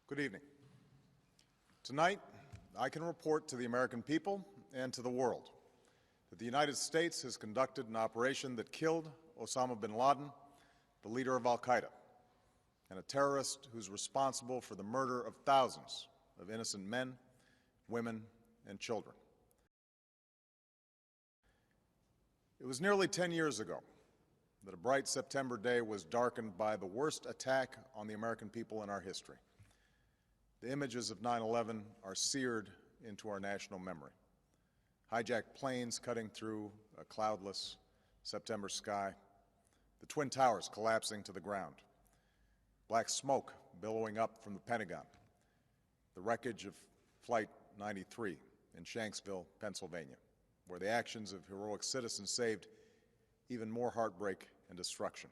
Good evening. Tonight, I can report to the American people and to the world that the United States has conducted an operation that killed Osama bin Laden, the leader of al-Qaeda, and a terrorist who's responsible for the murder of thousands of innocent men, women, and children. It was nearly 10 years ago that a bright September day was darkened by the worst attack on the American people in our history. The images of 9/11 are seared into our national memory. Hijacked planes cutting through a cloudless September sky, the Twin Towers collapsing to the ground, black smoke billowing up from the Pentagon, the wreckage of Flight 93 in Shanksville, Pennsylvania, where the actions of heroic citizens saved even more heartbreak and destruction.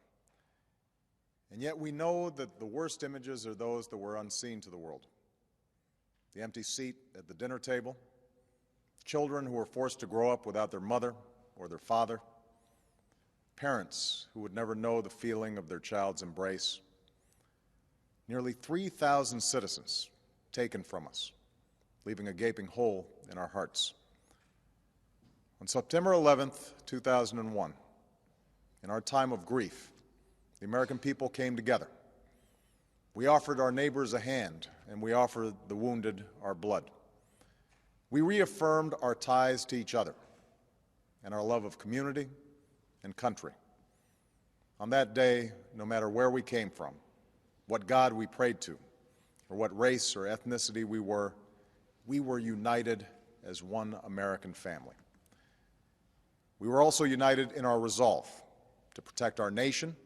And yet we know that the worst images are those that were unseen to the world. The empty seat at the dinner table, children who were forced to grow up without their mother or their father, parents who would never know the feeling of their child's embrace, nearly 3,000 citizens taken from us, leaving a gaping hole in our hearts. On September 11th, 2001, in our time of grief, the American people came together. We offered our neighbors a hand, and we offered the wounded our blood. We reaffirmed our ties to each other and our love of community and country. On that day, no matter where we came from, what God we prayed to, or what race or ethnicity we were united as one American family. We were also united in our resolve to protect our nation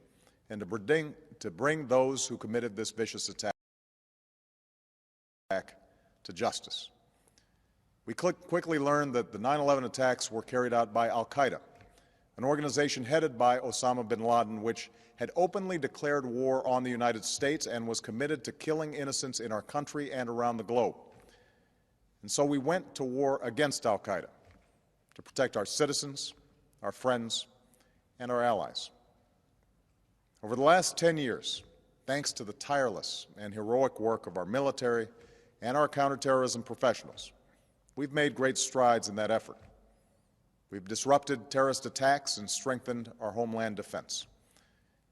and to bring those who committed this vicious attack to justice. We quickly learned that the 9/11 attacks were carried out by al-Qaeda, an organization headed by Osama bin Laden, which had openly declared war on the United States and was committed to killing innocents in our country and around the globe. And so we went to war against al-Qaeda to protect our citizens, our friends, and our allies. Over the last 10 years, thanks to the tireless and heroic work of our military and our counterterrorism professionals, we've made great strides in that effort. We've disrupted terrorist attacks and strengthened our homeland defense.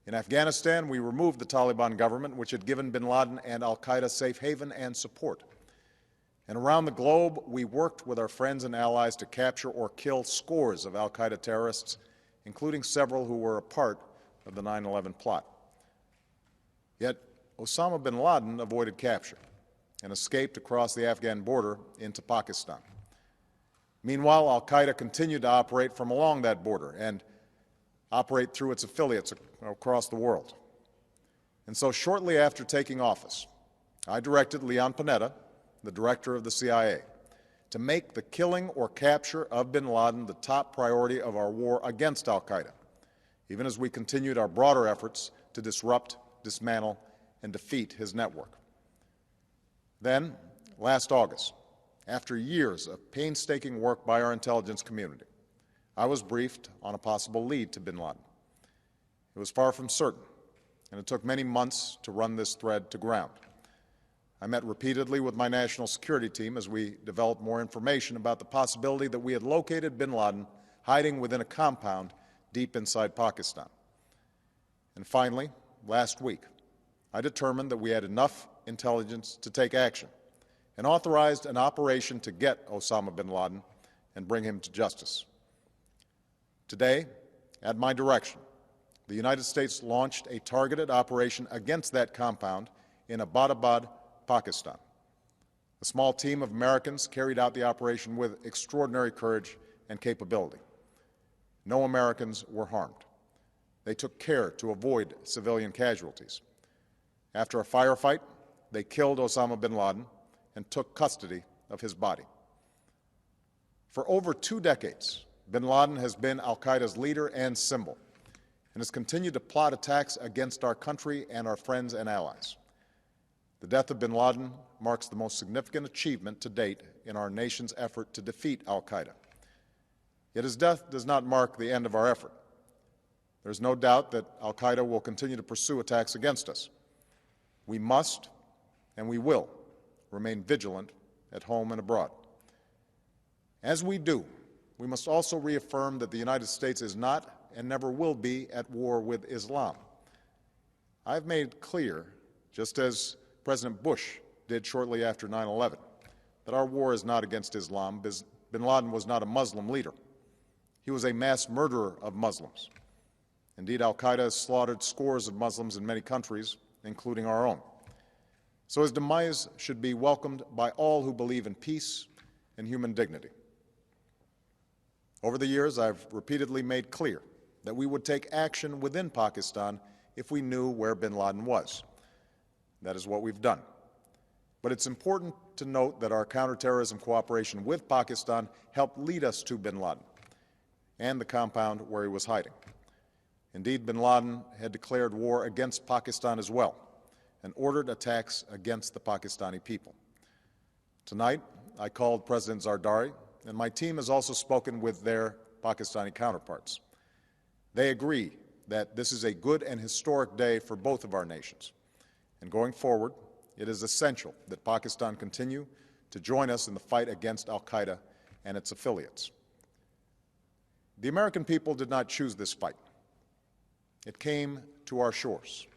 In Afghanistan, we removed the Taliban government, which had given bin Laden and al-Qaeda safe haven and support. And around the globe, we worked with our friends and allies to capture or kill scores of al-Qaeda terrorists, including several who were a part of the 9/11 plot. Yet Osama bin Laden avoided capture and escaped across the Afghan border into Pakistan. Meanwhile, al-Qaeda continued to operate from along that border and operate through its affiliates across the world. And so shortly after taking office, I directed Leon Panetta, the director of the CIA, to make the killing or capture of bin Laden the top priority of our war against al-Qaeda, even as we continued our broader efforts to disrupt, dismantle, and defeat his network. Then, last August, after years of painstaking work by our intelligence community, I was briefed on a possible lead to bin Laden. It was far from certain, and it took many months to run this thread to ground. I met repeatedly with my national security team as we developed more information about the possibility that we had located bin Laden hiding within a compound deep inside Pakistan. And finally, last week, I determined that we had enough intelligence to take action and authorized an operation to get Osama bin Laden and bring him to justice. Today, at my direction, the United States launched a targeted operation against that compound in Abbottabad, Pakistan. A small team of Americans carried out the operation with extraordinary courage and capability. No Americans were harmed. They took care to avoid civilian casualties. After a firefight, they killed Osama bin Laden and took custody of his body. For over 2 decades, bin Laden has been al-Qaeda's leader and symbol, and has continued to plot attacks against our country and our friends and allies. The death of bin Laden marks the most significant achievement to date in our nation's effort to defeat al-Qaeda. Yet his death does not mark the end of our effort. There is no doubt that al-Qaeda will continue to pursue attacks against us. We must and we will remain vigilant at home and abroad. As we do, we must also reaffirm that the United States is not and never will be at war with Islam. I've made clear, just as President Bush did shortly after 9/11, that our war is not against Islam. Bin Laden was not a Muslim leader. He was a mass murderer of Muslims. Indeed, al-Qaeda has slaughtered scores of Muslims in many countries, including our own. So his demise should be welcomed by all who believe in peace and human dignity. Over the years, I've repeatedly made clear that we would take action within Pakistan if we knew where bin Laden was. That is what we've done. But it's important to note that our counterterrorism cooperation with Pakistan helped lead us to bin Laden and the compound where he was hiding. Indeed, bin Laden had declared war against Pakistan as well and ordered attacks against the Pakistani people. Tonight, I called President Zardari, and my team has also spoken with their Pakistani counterparts. They agree that this is a good and historic day for both of our nations. And going forward, it is essential that Pakistan continue to join us in the fight against al-Qaeda and its affiliates. The American people did not choose this fight. It came to our shores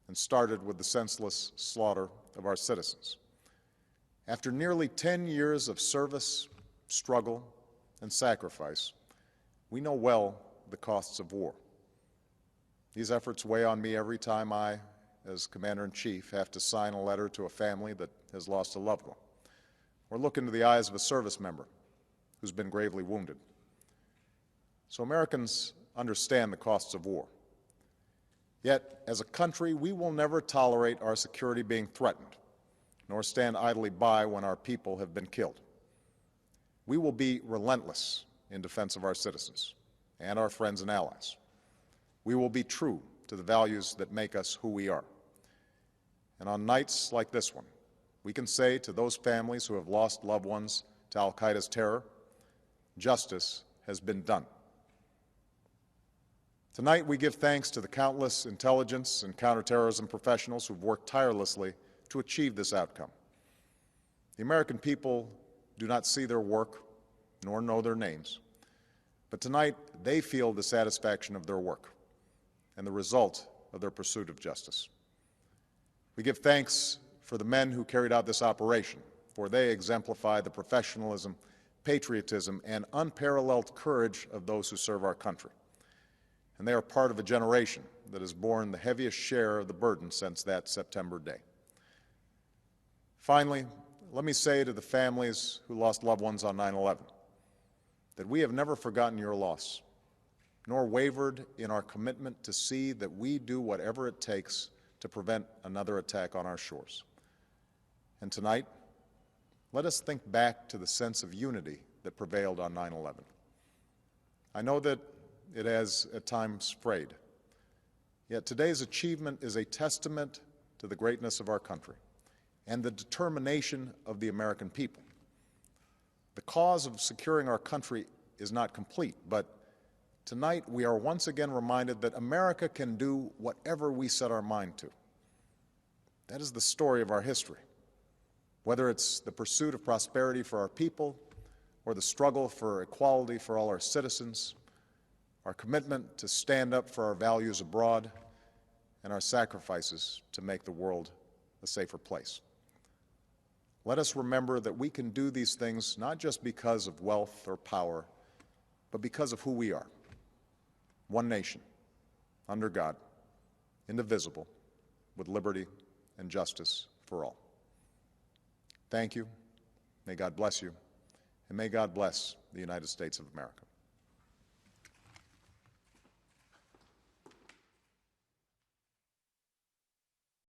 and started with the senseless slaughter of our citizens. After nearly 10 years of service, struggle, and sacrifice, we know well the costs of war. These efforts weigh on me every time I, as Commander-in-Chief, have to sign a letter to a family that has lost a loved one, or look into the eyes of a service member who's been gravely wounded. So Americans understand the costs of war. Yet, as a country, we will never tolerate our security being threatened, nor stand idly by when our people have been killed. We will be relentless in defense of our citizens and our friends and allies. We will be true to the values that make us who we are. And on nights like this one, we can say to those families who have lost loved ones to al-Qaeda's terror, justice has been done. Tonight, we give thanks to the countless intelligence and counterterrorism professionals who've worked tirelessly to achieve this outcome. The American people do not see their work nor know their names, but tonight they feel the satisfaction of their work and the result of their pursuit of justice. We give thanks for the men who carried out this operation, for they exemplify the professionalism, patriotism, and unparalleled courage of those who serve our country. And they are part of a generation that has borne the heaviest share of the burden since that September day. Finally, let me say to the families who lost loved ones on 9/11 that we have never forgotten your loss, nor wavered in our commitment to see that we do whatever it takes to prevent another attack on our shores. And tonight, let us think back to the sense of unity that prevailed on 9/11. I know that it has at times frayed, yet today's achievement is a testament to the greatness of our country and the determination of the American people. The cause of securing our country is not complete, but tonight we are once again reminded that America can do whatever we set our mind to. That is the story of our history. Whether it's the pursuit of prosperity for our people or the struggle for equality for all our citizens, our commitment to stand up for our values abroad, and our sacrifices to make the world a safer place. Let us remember that we can do these things not just because of wealth or power, but because of who we are. One nation, under God, indivisible, with liberty and justice for all. Thank you. May God bless you, and may God bless the United States of America.